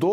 2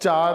4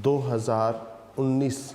2019।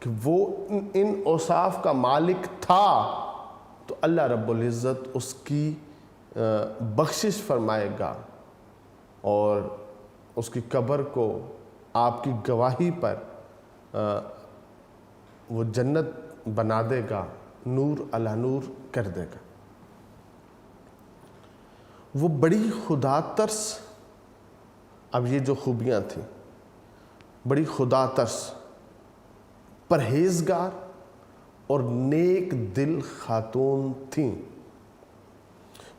کہ وہ ان اوصاف کا مالک تھا تو اللہ رب العزت اس کی بخشش فرمائے گا اور اس کی قبر کو آپ کی گواہی پر وہ جنت بنا دے گا، نور علی نور کر دے گا۔ وہ بڑی خدا ترس، اب یہ جو خوبیاں تھیں، بڑی خدا ترس، پرہیزگار اور نیک دل خاتون تھیں۔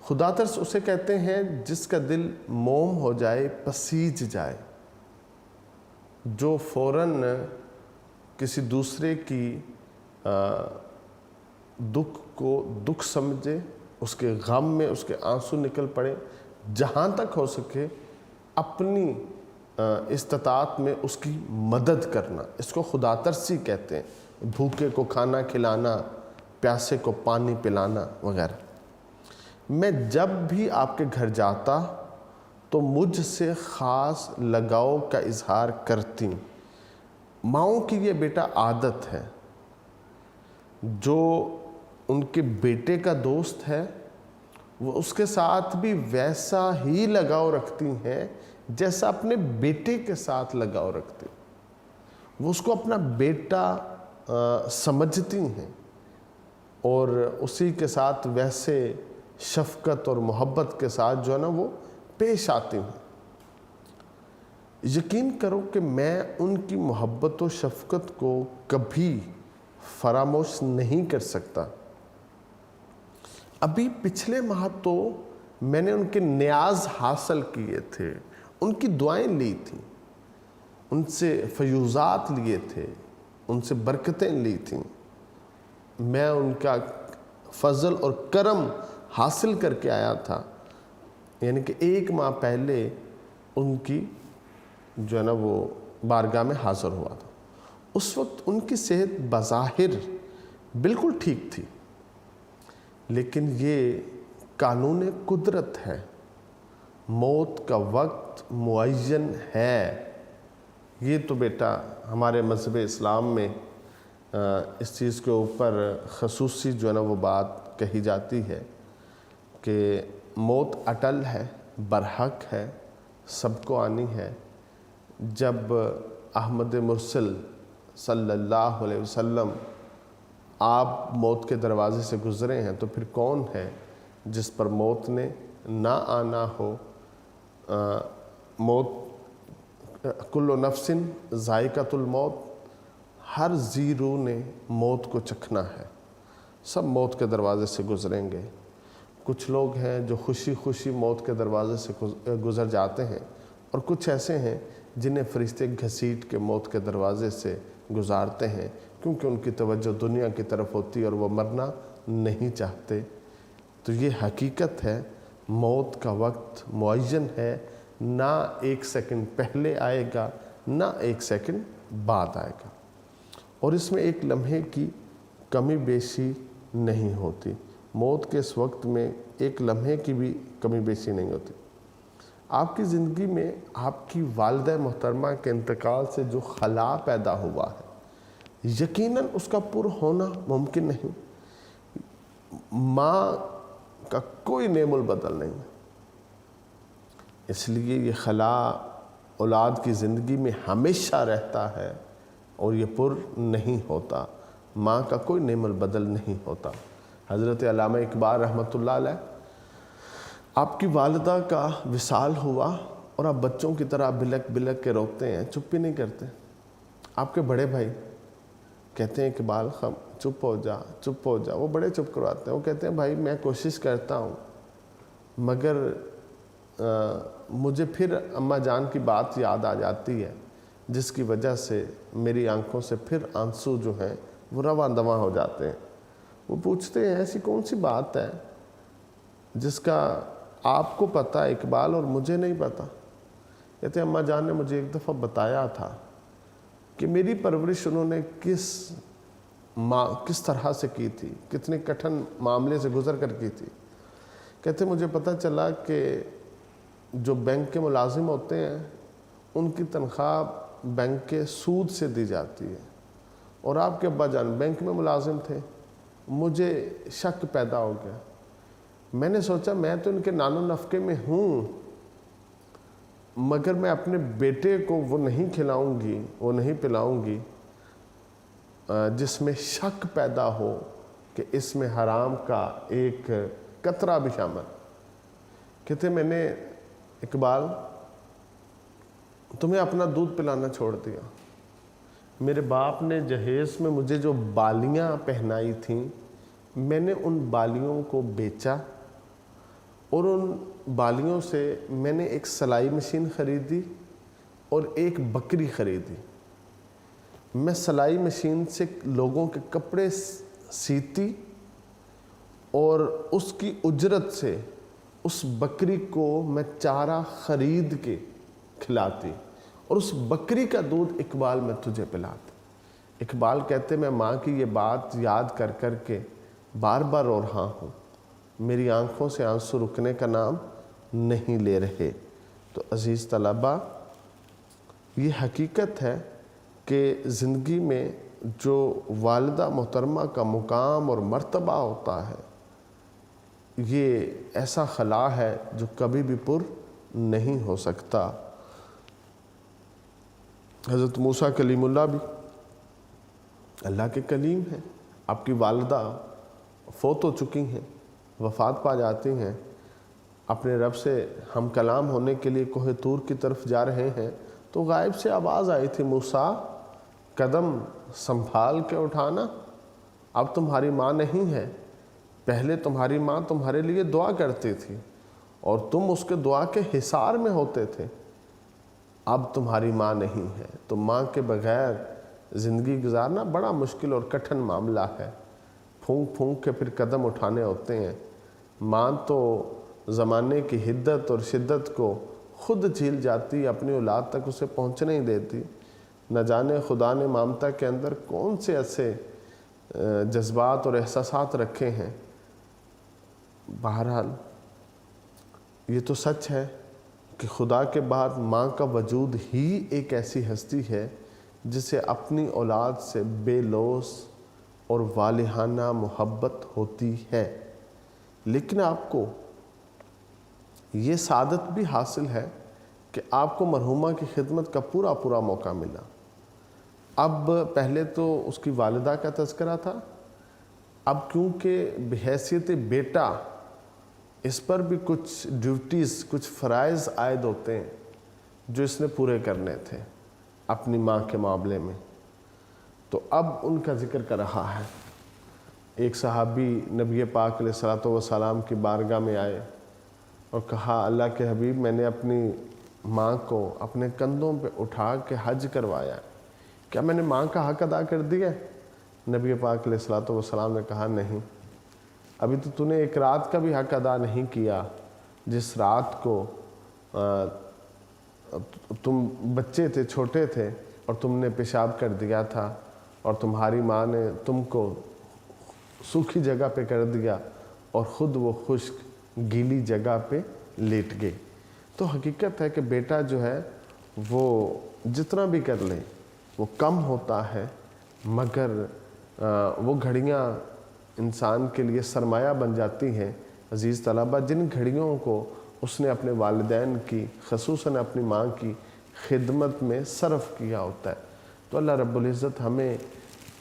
خدا ترس اسے کہتے ہیں جس کا دل موم ہو جائے، پسیج جائے، جو فوراً کسی دوسرے کی دکھ کو دکھ سمجھے، اس کے غم میں اس کے آنسو نکل پڑے، جہاں تک ہو سکے اپنی استطاعت میں اس کی مدد کرنا، اس کو خدا ترسی کہتے ہیں۔ بھوکے کو کھانا کھلانا، پیاسے کو پانی پلانا وغیرہ۔ میں جب بھی آپ کے گھر جاتا تو مجھ سے خاص لگاؤ کا اظہار کرتی ہوں۔ ماؤں کی یہ بیٹا عادت ہے، جو ان کے بیٹے کا دوست ہے وہ اس کے ساتھ بھی ویسا ہی لگاؤ رکھتی ہیں جیسا اپنے بیٹے کے ساتھ لگاؤ رکھتی ہیں۔ وہ اس کو اپنا بیٹا سمجھتی ہیں اور اسی کے ساتھ ویسے شفقت اور محبت کے ساتھ جو ہے نا وہ پیش آتی ہیں۔ یقین کرو کہ میں ان کی محبت و شفقت کو کبھی فراموش نہیں کر سکتا۔ ابھی پچھلے ماہ تو میں نے ان کے نیاز حاصل کیے تھے، ان کی دعائیں لی تھیں، ان سے فیوضات لیے تھے، ان سے برکتیں لی تھیں۔ میں ان کا فضل اور کرم حاصل کر کے آیا تھا، یعنی کہ 1 ماہ پہلے ان کی جو ہے نا وہ بارگاہ میں حاضر ہوا تھا۔ اس وقت ان کی صحت بظاہر بالکل ٹھیک تھی، لیکن یہ قانون قدرت ہے، موت کا وقت معین ہے۔ یہ تو بیٹا ہمارے مذہب اسلام میں اس چیز کے اوپر خصوصی جو ہے نا وہ بات کہی جاتی ہے کہ موت اٹل ہے، برحق ہے، سب کو آنی ہے۔ جب احمد مرسل صلی اللہ علیہ وسلم آپ موت کے دروازے سے گزرے ہیں تو پھر کون ہے جس پر موت نے نہ آنا ہو؟ موت کل نفس ذائقۃ الموت، ہر ذی روح نے موت کو چکھنا ہے، سب موت کے دروازے سے گزریں گے۔ کچھ لوگ ہیں جو خوشی خوشی موت کے دروازے سے گزر جاتے ہیں، اور کچھ ایسے ہیں جنہیں فرشتے گھسیٹ کے موت کے دروازے سے گزارتے ہیں، کیونکہ ان کی توجہ دنیا کی طرف ہوتی ہے اور وہ مرنا نہیں چاہتے۔ تو یہ حقیقت ہے، موت کا وقت معین ہے، نہ 1 سیکنڈ پہلے آئے گا نہ 1 سیکنڈ بعد آئے گا، اور اس میں ایک لمحے کی کمی بیشی نہیں ہوتی۔ موت کے اس وقت میں ایک لمحے کی بھی کمی بیشی نہیں ہوتی۔ آپ کی زندگی میں آپ کی والدہ محترمہ کے انتقال سے جو خلا پیدا ہوا ہے، یقیناً اس کا پر ہونا ممکن نہیں۔ ماں کا کوئی نعم البدل نہیں، اس لیے یہ خلا اولاد کی زندگی میں ہمیشہ رہتا ہے اور یہ پر نہیں ہوتا۔ ماں کا کوئی نعم البدل نہیں ہوتا۔ حضرت علامہ اقبال رحمۃ اللہ علیہ، آپ کی والدہ کا وصال ہوا اور آپ بچوں کی طرح بلک بلک کے روتے ہیں، چپ بھی نہیں کرتے۔ آپ کے بڑے بھائی کہتے ہیں اقبال چپ ہو جا چپ ہو جا، وہ بڑے چپ کرواتے ہیں۔ وہ کہتے ہیں بھائی میں کوشش کرتا ہوں، مگر مجھے پھر اماں جان کی بات یاد آ جاتی ہے، جس کی وجہ سے میری آنکھوں سے پھر آنسو جو ہیں وہ رواں دواں ہو جاتے ہیں۔ وہ پوچھتے ہیں ایسی کون سی بات ہے جس کا آپ کو پتہ ہے اقبال اور مجھے نہیں پتہ؟ کہتے ہیں اماں جان نے مجھے ایک دفعہ بتایا تھا کہ میری پرورش انہوں نے کس طرح سے کی تھی، کتنے کٹھن معاملے سے گزر کر کی تھی۔ کہتے مجھے پتہ چلا کہ جو بینک کے ملازم ہوتے ہیں ان کی تنخواہ بینک کے سود سے دی جاتی ہے، اور آپ کے ابا جان بینک میں ملازم تھے، مجھے شک پیدا ہو گیا۔ میں نے سوچا میں تو ان کے نان و نفقے میں ہوں، مگر میں اپنے بیٹے کو وہ نہیں کھلاؤں گی، وہ نہیں پلاؤں گی جس میں شک پیدا ہو کہ اس میں حرام کا ایک قطرہ بھی شامل۔ کہتے میں نے اقبال تمہیں اپنا دودھ پلانا چھوڑ دیا۔ میرے باپ نے جہیز میں مجھے جو بالیاں پہنائی تھیں، میں نے ان بالیوں کو بیچا اور ان بالیوں سے میں نے ایک سلائی مشین خریدی اور ایک بکری خریدی۔ میں سلائی مشین سے لوگوں کے کپڑے سیتی اور اس کی اجرت سے اس بکری کو میں چارہ خرید کے کھلاتی اور اس بکری کا دودھ اقبال میں تجھے پلاتی۔ اقبال کہتے میں ماں کی یہ بات یاد کر کر کے بار بار رو رہا ہوں، میری آنکھوں سے آنسو رکنے کا نام نہیں لے رہے۔ تو عزیز طلبہ، یہ حقیقت ہے کہ زندگی میں جو والدہ محترمہ کا مقام اور مرتبہ ہوتا ہے، یہ ایسا خلا ہے جو کبھی بھی پر نہیں ہو سکتا۔ حضرت موسیٰ کلیم اللہ بھی اللہ کے کلیم ہیں۔ آپ کی والدہ فوت ہو چکی ہیں، وفات پا جاتی ہیں، اپنے رب سے ہم کلام ہونے کے لیے کوہ طور کی طرف جا رہے ہیں تو غائب سے آواز آئی تھی، موسیٰ قدم سنبھال کے اٹھانا، اب تمہاری ماں نہیں ہے، پہلے تمہاری ماں تمہارے لیے دعا کرتی تھی اور تم اس کے دعا کے حصار میں ہوتے تھے، اب تمہاری ماں نہیں ہے۔ تو ماں کے بغیر زندگی گزارنا بڑا مشکل اور کٹھن معاملہ ہے، پھونک پھونک کے پھر قدم اٹھانے ہوتے ہیں۔ ماں تو زمانے کی حدت اور شدت کو خود جھیل جاتی، اپنی اولاد تک اسے پہنچنے نہیں دیتی۔ نہ جانے خدا نے مامتا کے اندر کون سے ایسے جذبات اور احساسات رکھے ہیں۔ بہرحال یہ تو سچ ہے کہ خدا کے بعد ماں کا وجود ہی ایک ایسی ہستی ہے جسے اپنی اولاد سے بے لوث اور والہانہ محبت ہوتی ہے۔ لیکن آپ کو یہ سعادت بھی حاصل ہے کہ آپ کو مرحومہ کی خدمت کا پورا موقع ملا۔ اب پہلے تو اس کی والدہ کا تذکرہ تھا، اب کیونکہ بحیثیت بیٹا اس پر بھی کچھ ڈیوٹیز، کچھ فرائض عائد ہوتے ہیں جو اس نے پورے کرنے تھے اپنی ماں کے معاملے میں، تو اب ان کا ذکر کر رہا ہے۔ ایک صحابی نبی پاک علیہ السلام کی بارگاہ میں آئے اور کہا، اللہ کے حبیب، میں نے اپنی ماں کو اپنے کندھوں پہ اٹھا کے حج کروایا، کیا میں نے ماں کا حق ادا کر دیا؟ نبی پاک علیہ السلام نے کہا، نہیں، ابھی تو نے ایک رات کا بھی حق ادا نہیں کیا، جس رات کو تم بچے تھے، چھوٹے تھے اور تم نے پیشاب کر دیا تھا اور تمہاری ماں نے تم کو سوکھی جگہ پہ کر دیا اور خود وہ خشک گیلی جگہ پہ لیٹ گئے۔ تو حقیقت ہے کہ بیٹا جو ہے وہ جتنا بھی کر لے وہ کم ہوتا ہے، مگر وہ گھڑیاں انسان کے لیے سرمایہ بن جاتی ہیں۔ عزیز طلبہ، جن گھڑیوں کو اس نے اپنے والدین کی، خصوصاً اپنی ماں کی خدمت میں صرف کیا ہوتا ہے، تو اللہ رب العزت ہمیں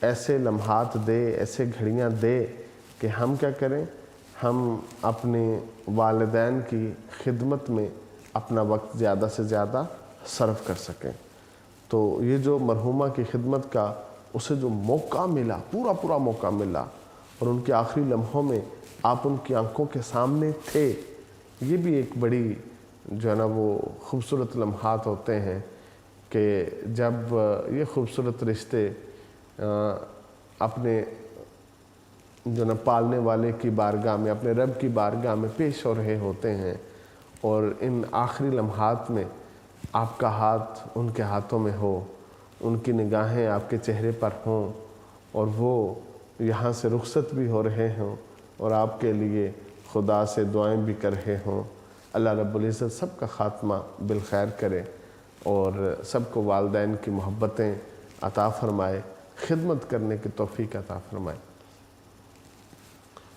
ایسے لمحات دے، ایسے گھڑیاں دے کہ ہم کیا کریں، ہم اپنے والدین کی خدمت میں اپنا وقت زیادہ سے زیادہ صرف کر سکیں۔ تو یہ جو مرحومہ کی خدمت کا اسے جو موقع ملا، پورا موقع ملا، اور ان کے آخری لمحوں میں آپ ان کی آنکھوں کے سامنے تھے، یہ بھی ایک بڑی جو ہے نا وہ خوبصورت لمحات ہوتے ہیں کہ جب یہ خوبصورت رشتے اپنے جو نا پالنے والے کی بارگاہ میں، اپنے رب کی بارگاہ میں پیش ہو رہے ہوتے ہیں، اور ان آخری لمحات میں آپ کا ہاتھ ان کے ہاتھوں میں ہو، ان کی نگاہیں آپ کے چہرے پر ہوں، اور وہ یہاں سے رخصت بھی ہو رہے ہوں اور آپ کے لیے خدا سے دعائیں بھی کر رہے ہوں۔ اللہ رب العزت سب کا خاتمہ بالخیر کرے اور سب کو والدین کی محبتیں عطا فرمائے۔ خدمت کرنے کی توفیق عطا فرمائے۔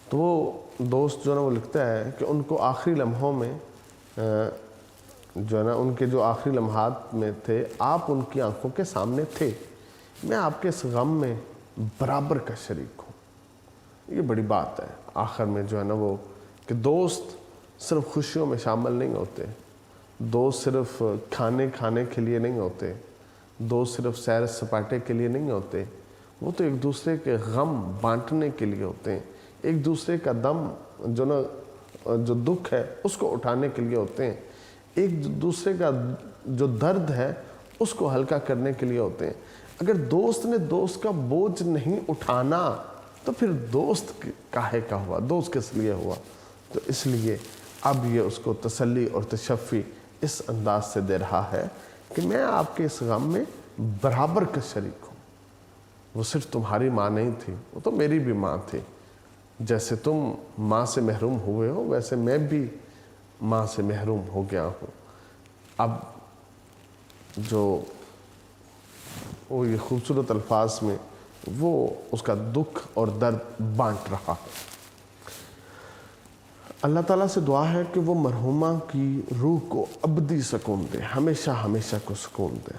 تو وہ دوست جو ہے نا وہ لکھتا ہے کہ ان کو آخری لمحوں میں جو ہے نا ان کے جو آخری لمحات میں تھے آپ ان کی آنکھوں کے سامنے تھے، میں آپ کے اس غم میں برابر کا شریک ہوں۔ یہ بڑی بات ہے آخر میں جو ہے نا وہ کہ دوست صرف خوشیوں میں شامل نہیں ہوتے، دوست صرف کھانے کے لیے نہیں ہوتے، دوست صرف سیر سپاٹے کے لیے نہیں ہوتے، وہ تو ایک دوسرے کے غم بانٹنے کے لیے ہوتے ہیں، ایک دوسرے کا دم جو دکھ ہے اس کو اٹھانے کے لیے ہوتے ہیں، ایک دوسرے کا جو درد ہے اس کو ہلکا کرنے کے لیے ہوتے ہیں۔ اگر دوست نے دوست کا بوجھ نہیں اٹھانا تو پھر دوست کاہے کا ہوا، دوست کس لیے ہوا؟ تو اس لیے اب یہ اس کو تسلی اور تشفی اس انداز سے دے رہا ہے کہ میں آپ کے اس غم میں برابر کا شریک ہوں۔ وہ صرف تمہاری ماں نہیں تھی، وہ تو میری بھی ماں تھی۔ جیسے تم ماں سے محروم ہوئے ہو ویسے میں بھی ماں سے محروم ہو گیا ہوں۔ اب جو وہ یہ خوبصورت الفاظ میں وہ اس کا دکھ اور درد بانٹ رہا ہے۔ اللہ تعالیٰ سے دعا ہے کہ وہ مرحومہ کی روح کو ابدی سکون دے، ہمیشہ ہمیشہ کو سکون دے،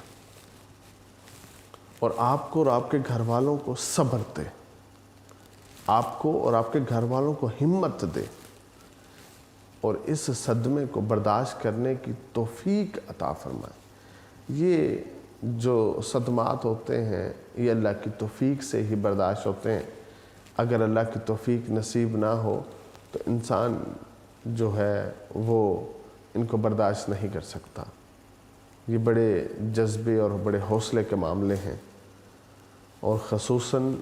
اور آپ کو اور آپ کے گھر والوں کو صبر دے، آپ کو اور آپ کے گھر والوں کو ہمت دے، اور اس صدمے کو برداشت کرنے کی توفیق عطا فرمائے۔ یہ جو صدمات ہوتے ہیں یہ اللہ کی توفیق سے ہی برداشت ہوتے ہیں۔ اگر اللہ کی توفیق نصیب نہ ہو تو انسان جو ہے وہ ان کو برداشت نہیں کر سکتا۔ یہ بڑے جذبے اور بڑے حوصلے کے معاملے ہیں، اور خصوصاً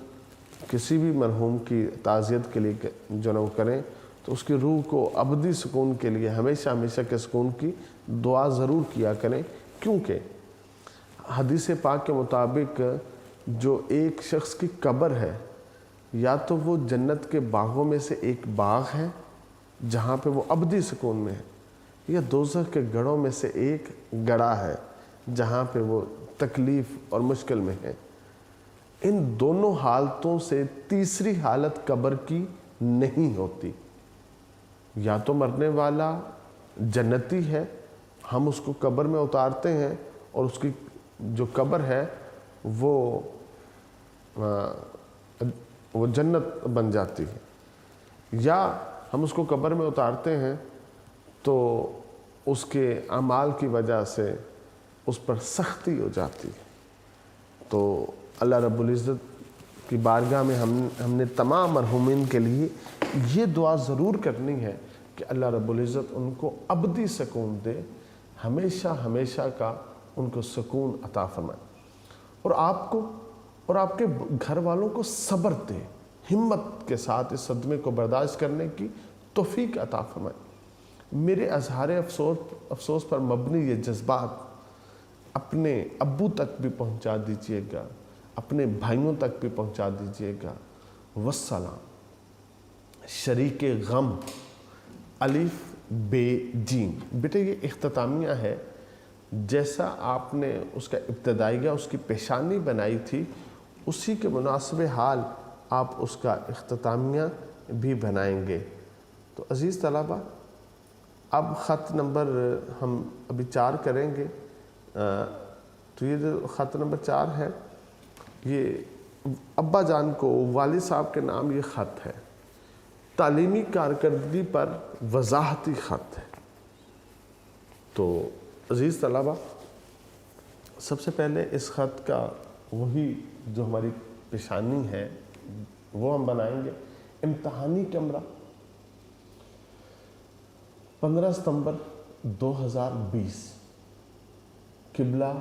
کسی بھی مرحوم کی تعزیت کے لیے جو نہ وہ کریں تو اس کی روح کو ابدی سکون کے لیے ہمیشہ ہمیشہ کے سکون کی دعا ضرور کیا کریں، کیونکہ حدیث پاک کے مطابق جو ایک شخص کی قبر ہے یا تو وہ جنت کے باغوں میں سے ایک باغ ہے جہاں پہ وہ ابدی سکون میں ہے، یا دوزخ کے گڑھوں میں سے ایک گڑھا ہے جہاں پہ وہ تکلیف اور مشکل میں ہے۔ ان دونوں حالتوں سے تیسری حالت قبر کی نہیں ہوتی۔ یا تو مرنے والا جنتی ہے، ہم اس کو قبر میں اتارتے ہیں اور اس کی جو قبر ہے وہ جنت بن جاتی ہے، یا ہم اس کو قبر میں اتارتے ہیں تو اس کے اعمال کی وجہ سے اس پر سختی ہو جاتی ہے۔ تو اللہ رب العزت کی بارگاہ میں ہم نے تمام مرحومین کے لیے یہ دعا ضرور کرنی ہے کہ اللہ رب العزت ان کو ابدی سکون دے، ہمیشہ ہمیشہ کا ان کو سکون عطا فرمائے، اور آپ کو اور آپ کے گھر والوں کو صبر دے، ہمت کے ساتھ اس صدمے کو برداشت کرنے کی توفیق عطا فرمائے۔ میرے اظہار افسوس پر مبنی یہ جذبات اپنے ابو تک بھی پہنچا دیجئے گا، اپنے بھائیوں تک بھی پہنچا دیجئے گا۔ والسلام۔ شریک غم الف بے جیم۔ بیٹے یہ اختتامیہ ہے، جیسا آپ نے اس کا ابتدائیہ اس کی پیشانی بنائی تھی اسی کے مناسب حال آپ اس کا اختتامیہ بھی بنائیں گے۔ تو عزیز طلبہ، اب خط نمبر ہم ابھی 4 کریں گے۔ تو یہ جو خط نمبر 4 ہے یہ ابا جان کو والد صاحب کے نام یہ خط ہے، تعلیمی کارکردگی پر وضاحتی خط ہے۔ تو عزیز طلبہ، سب سے پہلے اس خط کا وہی جو ہماری پیشانی ہے وہ ہم بنائیں گے۔ امتحانی کمرہ 15 ستمبر 2020، قبلہ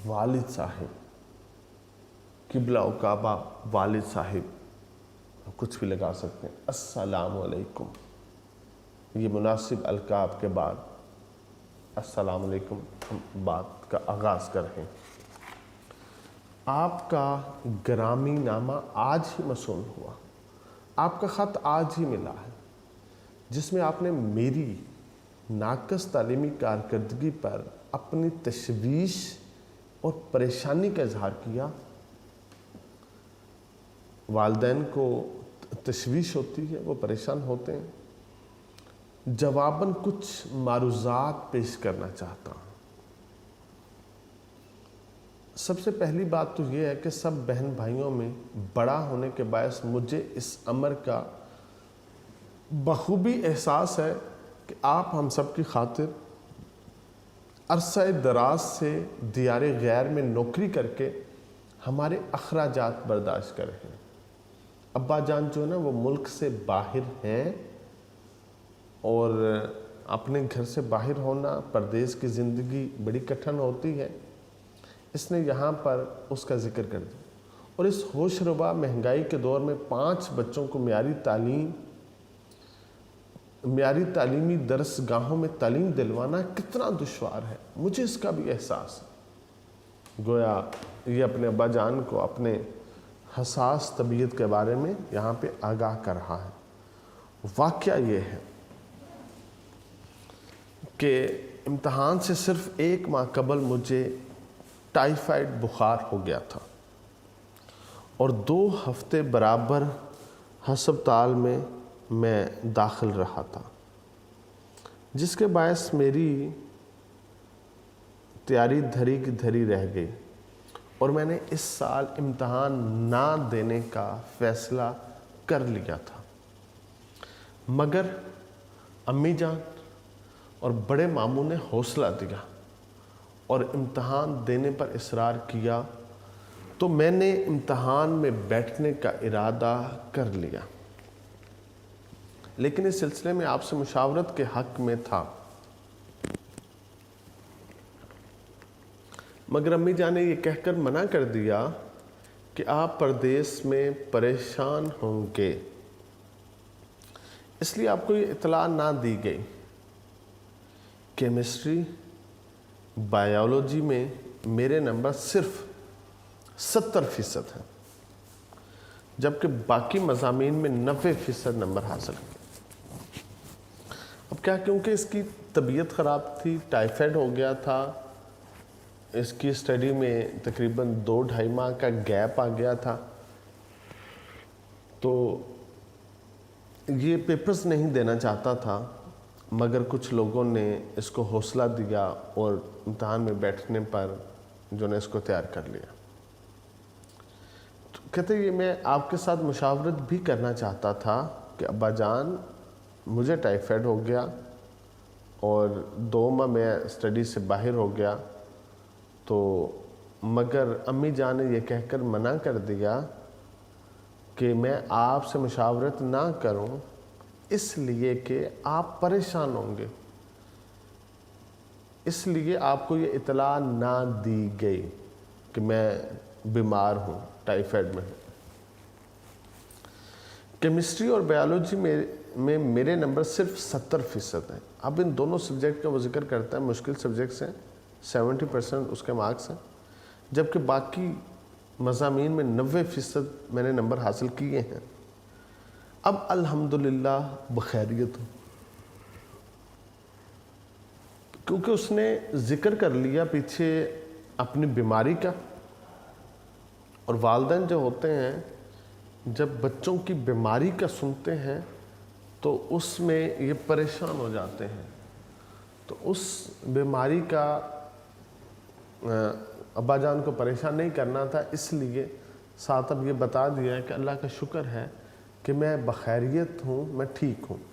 والد صاحب، قبلہ کعبہ والد صاحب، کچھ بھی لگا سکتے ہیں۔ السلام علیکم، یہ مناسب القاب کے بعد السلام علیکم ہم بات کا آغاز کر رہے ہیں۔ آپ کا گرامی نامہ آج ہی موصول ہوا، آپ کا خط آج ہی ملا ہے، جس میں آپ نے میری ناقص تعلیمی کارکردگی پر اپنی تشویش اور پریشانی کا اظہار کیا۔ والدین کو تشویش ہوتی ہے، وہ پریشان ہوتے ہیں۔ جواباً کچھ معروضات پیش کرنا چاہتا ہوں۔ سب سے پہلی بات تو یہ ہے کہ سب بہن بھائیوں میں بڑا ہونے کے باعث مجھے اس امر کا بخوبی احساس ہے کہ آپ ہم سب کی خاطر عرصہ دراز سے دیار غیر میں نوکری کر کے ہمارے اخراجات برداشت کر رہے ہیں۔ ابا جان جو ہے نا وہ ملک سے باہر ہیں، اور اپنے گھر سے باہر ہونا، پردیس کی زندگی بڑی کٹھن ہوتی ہے۔ اس نے یہاں پر اس کا ذکر کر دیا، اور اس ہوش ربا مہنگائی کے دور میں 5 بچوں کو معیاری تعلیمی درس گاہوں میں تعلیم دلوانا کتنا دشوار ہے، مجھے اس کا بھی احساس ہے۔ گویا یہ اپنے ابا جان کو اپنے حساس طبیعت کے بارے میں یہاں پہ آگاہ کر رہا ہے۔ واقعہ یہ ہے کہ امتحان سے صرف 1 ماہ قبل مجھے ٹائیفائڈ بخار ہو گیا تھا، اور 2 ہفتے برابر ہسپتال میں داخل رہا تھا، جس کے باعث میری تیاری دھری کی دھری رہ گئی، اور میں نے اس سال امتحان نہ دینے کا فیصلہ کر لیا تھا۔ مگر امی جان اور بڑے ماموں نے حوصلہ دیا اور امتحان دینے پر اصرار کیا، تو میں نے امتحان میں بیٹھنے کا ارادہ کر لیا، لیکن اس سلسلے میں آپ سے مشاورت کے حق میں تھا۔ مگر امی جان نے یہ کہہ کر منع کر دیا کہ آپ پردیس میں پریشان ہوں گے، اس لیے آپ کو یہ اطلاع نہ دی گئی۔ کیمسٹری، بایولوجی میں میرے نمبر صرف 70% ہیں، جبکہ باقی مضامین میں 90% نمبر حاصل کیے۔ اب کیا، کیونکہ اس کی طبیعت خراب تھی، ٹائیفائڈ ہو گیا تھا، اس کی اسٹڈی میں تقریباً 2-2.5 ماہ کا گیپ آ گیا تھا، تو یہ پیپرز نہیں دینا چاہتا تھا، مگر کچھ لوگوں نے اس کو حوصلہ دیا اور امتحان میں بیٹھنے پر جو نے اس کو تیار کر لیا۔ تو کہتے یہ میں آپ کے ساتھ مشاورت بھی کرنا چاہتا تھا کہ ابا جان مجھے ٹائیفائڈ ہو گیا اور 2 ماہ میں اسٹڈی سے باہر ہو گیا، تو مگر امی جان نے یہ کہہ کر منع کر دیا کہ میں آپ سے مشاورت نہ کروں، اس لیے کہ آپ پریشان ہوں گے، اس لیے آپ کو یہ اطلاع نہ دی گئی کہ میں بیمار ہوں، ٹائیفائڈ میں ہوں۔ کیمسٹری اور بایولوجی میں میرے نمبر صرف 70% ہیں۔ اب ان دونوں سبجیکٹ کا وہ ذکر کرتا ہے، مشکل سبجیکٹس ہیں، 70% اس کے مارکس ہیں، جبکہ باقی مضامین میں 90% میں نے نمبر حاصل کیے ہیں۔ اب الحمدللہ بخیریت ہوں، کیونکہ اس نے ذکر کر لیا پیچھے اپنی بیماری کا، اور والدین جو ہوتے ہیں جب بچوں کی بیماری کا سنتے ہیں تو اس میں یہ پریشان ہو جاتے ہیں، تو اس بیماری کا ابا جان کو پریشان نہیں کرنا تھا، اس لیے ساتھ اب یہ بتا دیا ہے کہ اللہ کا شکر ہے کہ میں بخیریت ہوں، میں ٹھیک ہوں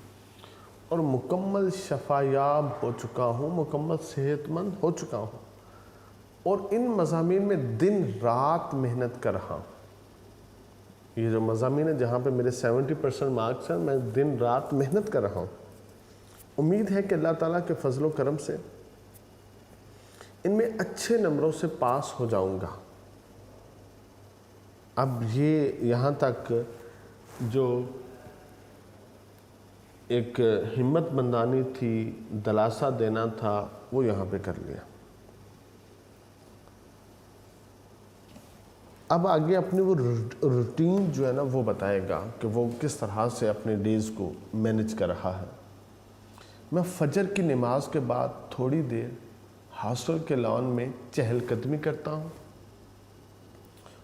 اور مکمل شفا یاب ہو چکا ہوں، مکمل صحت مند ہو چکا ہوں، اور ان مضامین میں دن رات محنت کر رہا ہوں۔ یہ جو مضامین ہے جہاں پہ میرے 70% مارکس ہیں، میں دن رات محنت کر رہا ہوں۔ امید ہے کہ اللہ تعالیٰ کے فضل و کرم سے ان میں اچھے نمبروں سے پاس ہو جاؤں گا۔ اب یہ یہاں تک جو ایک ہمت بندانی تھی، دلاسا دینا تھا، وہ یہاں پہ کر لیا۔ اب آگے اپنی وہ روٹین جو ہے نا وہ بتائے گا کہ وہ کس طرح سے اپنے ڈیز کو مینج کر رہا ہے۔ میں فجر کی نماز کے بعد تھوڑی دیر ہاسٹل کے لان میں چہل قدمی کرتا ہوں،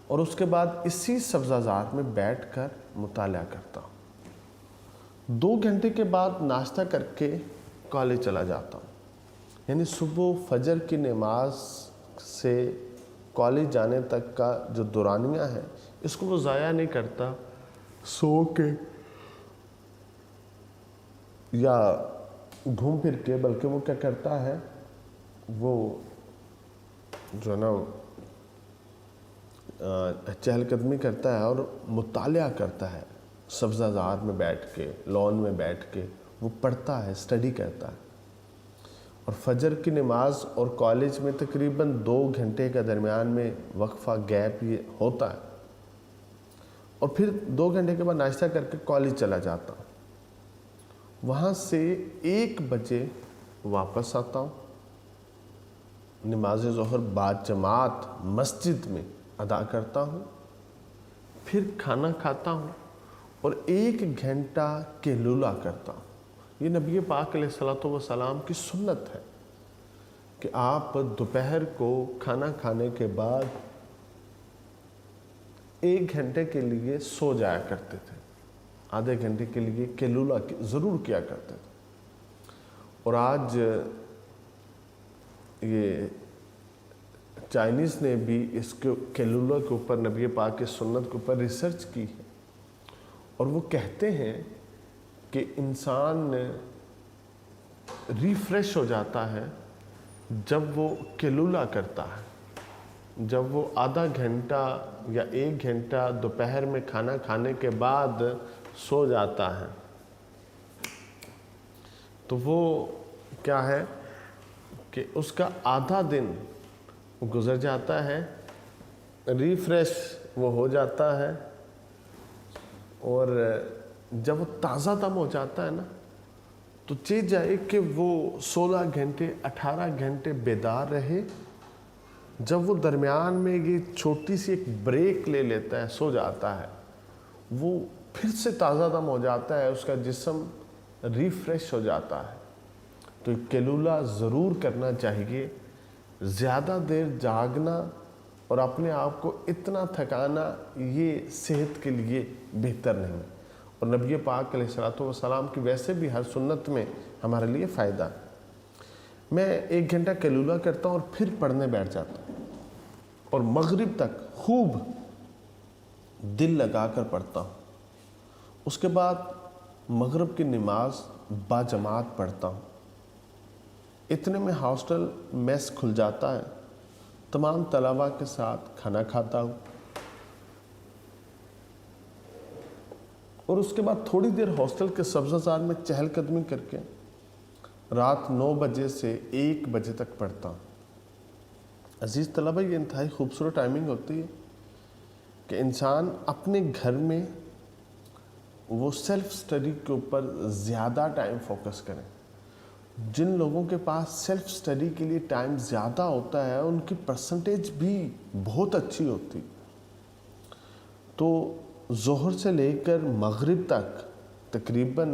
اور اس کے بعد اسی سبزہ زار میں بیٹھ کر مطالعہ کرتا ہوں۔ 2 گھنٹے کے بعد ناشتہ کر کے کالج چلا جاتا ہوں۔ یعنی صبح فجر کی نماز سے کالج جانے تک کا جو دورانیہ ہے اس کو وہ ضائع نہیں کرتا سو کے یا گھوم پھر کے، بلکہ وہ کیا کرتا ہے، وہ جو ہے نا چہل قدمی کرتا ہے اور مطالعہ کرتا ہے، سبزہ زار میں بیٹھ کے، لان میں بیٹھ کے وہ پڑھتا ہے، اسٹڈی کرتا ہے۔ اور فجر کی نماز اور کالج میں تقریباً 2 گھنٹے کا درمیان میں وقفہ گیپ یہ ہوتا ہے، اور پھر 2 گھنٹے کے بعد ناشتہ کر کے کالج چلا جاتا ہوں۔ وہاں سے 1 بجے واپس آتا ہوں، نماز ظہر بعد جماعت مسجد میں ادا کرتا ہوں، پھر کھانا کھاتا ہوں اور 1 گھنٹہ قیلولہ کرتا ہوں۔ یہ نبی پاک علیہ الصلوۃ والسلام کی سنت ہے کہ آپ دوپہر کو کھانا کھانے کے بعد 1 گھنٹے کے لیے سو جایا کرتے تھے، آدھے گھنٹے کے لیے قیلولہ ضرور کیا کرتے تھے۔ اور آج یہ چائنیز نے بھی اس کے قیلولہ کے اوپر، نبی پاک کی سنت کے اوپر ریسرچ کی ہے، اور وہ کہتے ہیں کہ انسان ریفریش ہو جاتا ہے جب وہ قیلولہ کرتا ہے، جب وہ آدھا گھنٹہ یا 1 گھنٹہ دوپہر میں کھانا کھانے کے بعد سو جاتا ہے، تو وہ کیا ہے کہ اس کا آدھا دن گزر جاتا ہے، ریفریش وہ ہو جاتا ہے، اور جب وہ تازہ دم ہو جاتا ہے نا تو چاہیے جائے کہ وہ 16 گھنٹے 18 گھنٹے بیدار رہے۔ جب وہ درمیان میں یہ چھوٹی سی ایک بریک لے لیتا ہے، سو جاتا ہے، وہ پھر سے تازہ دم ہو جاتا ہے، اس کا جسم ریفریش ہو جاتا ہے۔ تو قیلولہ ضرور کرنا چاہیے۔ زیادہ دیر جاگنا اور اپنے آپ کو اتنا تھکانا یہ صحت کے لیے بہتر نہیں، اور نبی پاک علیہ الصلوۃ والسلام کی ویسے بھی ہر سنت میں ہمارے لیے فائدہ ہے۔ میں 1 گھنٹہ قیلولہ کرتا ہوں اور پھر پڑھنے بیٹھ جاتا ہوں، اور مغرب تک خوب دل لگا کر پڑھتا ہوں۔ اس کے بعد مغرب کی نماز باجماعت پڑھتا ہوں۔ اتنے میں ہاسٹل میس کھل جاتا ہے، تمام طلباء کے ساتھ کھانا کھاتا ہوں، اور اس کے بعد تھوڑی دیر ہاسٹل کے سبزہ زار میں چہل قدمی کر کے رات 9 بجے سے 1 بجے تک پڑھتا ہوں۔ عزیز طلبہ، یہ انتہائی خوبصورت ٹائمنگ ہوتی ہے کہ انسان اپنے گھر میں وہ سیلف سٹڈی کے اوپر زیادہ ٹائم فوکس کریں۔ جن لوگوں کے پاس سیلف سٹڈی کے لیے ٹائم زیادہ ہوتا ہے ان کی پرسنٹیج بھی بہت اچھی ہوتی، تو ظہر سے لے کر مغرب تک تقریباً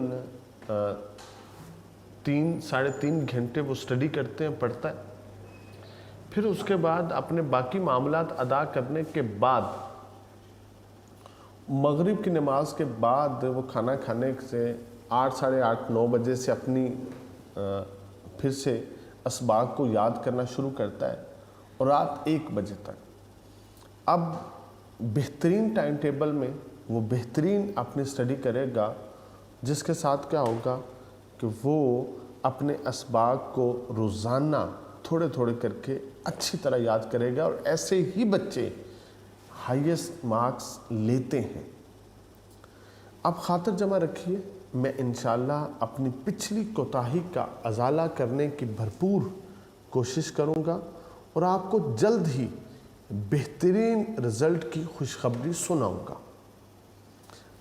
3-3.5 گھنٹے وہ سٹڈی کرتے ہیں، پڑھتا ہے۔ پھر اس کے بعد اپنے باقی معاملات ادا کرنے کے بعد مغرب کی نماز کے بعد وہ کھانا کھانے سے 8 ساڑھے 8 9 بجے سے اپنی پھر سے اسباق کو یاد کرنا شروع کرتا ہے، اور رات 1 بجے تک۔ اب بہترین ٹائم ٹیبل میں وہ بہترین اپنی سٹڈی کرے گا، جس کے ساتھ کیا ہوگا کہ وہ اپنے اسباق کو روزانہ تھوڑے تھوڑے کر کے اچھی طرح یاد کرے گا، اور ایسے ہی بچے ہائیسٹ مارکس لیتے ہیں۔ اب خاطر جمع رکھیے، میں انشاءاللہ اپنی پچھلی کوتاہی کا ازالہ کرنے کی بھرپور کوشش کروں گا، اور آپ کو جلد ہی بہترین رزلٹ کی خوشخبری سناؤں گا۔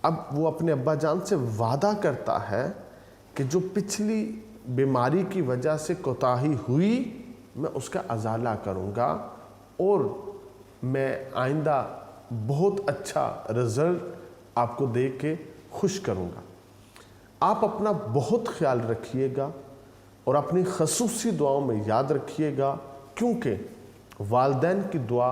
اب وہ اپنے ابا جان سے وعدہ کرتا ہے کہ جو پچھلی بیماری کی وجہ سے کوتاہی ہوئی میں اس کا ازالہ کروں گا، اور میں آئندہ بہت اچھا رزلٹ آپ کو دے کے خوش کروں گا۔ آپ اپنا بہت خیال رکھیے گا، اور اپنی خصوصی دعاؤں میں یاد رکھیے گا، کیونکہ والدین کی دعا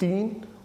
3